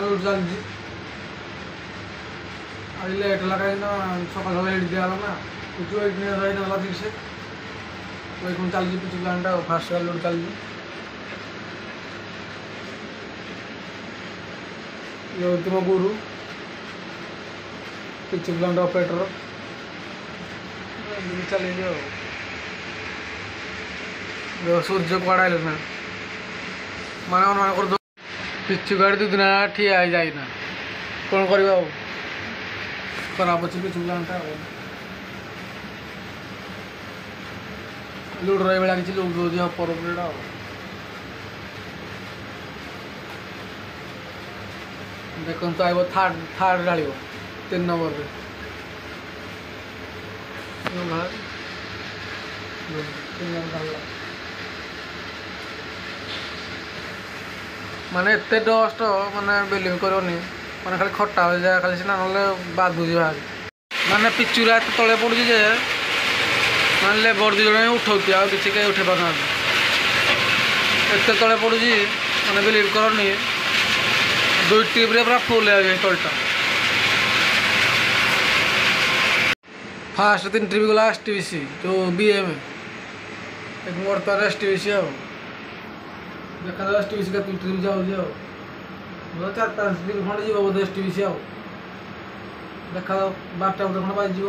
लुट चलती आज लेट है कहीं सकाल सकाल एड दिया ना पिचु एड नहीं ठीक से वही चलती पिचु प्लांट फास्ट लुट चलती ये तुम गुरु पिचु प्लांट ऑपरेटर चलेंगे सूर्य कड़ा ना मन पिचु गाड़ी 2 दिन ठिया जाइना कौन कर खराब अच्छे पिचु प्लांटा लुट रही भाई किसी लुट दूसरी हपर उपरेटा देखो तो आइब थार्ड ढाल 3 नंबर माने एत डस्ट माने बिलीव करनी माने खाली खट्टा हो जाए खाली सीना ना बाधुची भाग माने पिचुरा एत तले पड़ू जे माने लेबर 2 जन उठाऊती आ किसी कहीं उठे पार एत तले पड़ू माने बिलीव करनी 2 ट्रिप्रे पूरा फुल है तलटा फास्ट 3 ट्रिप गला एसटीबीसी जो बीएम एक बर्तमान एसटीबीसी आ देखा एसटीबीसी का 3 ट्रिप जाओ 4-5 दिन खंड जीव बोधे एसटीबीसी आ देखा 12टा खंड बाज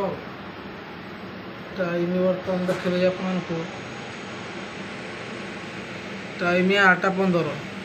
टाइम बर्तमान देखिए आपको टाइम 8:15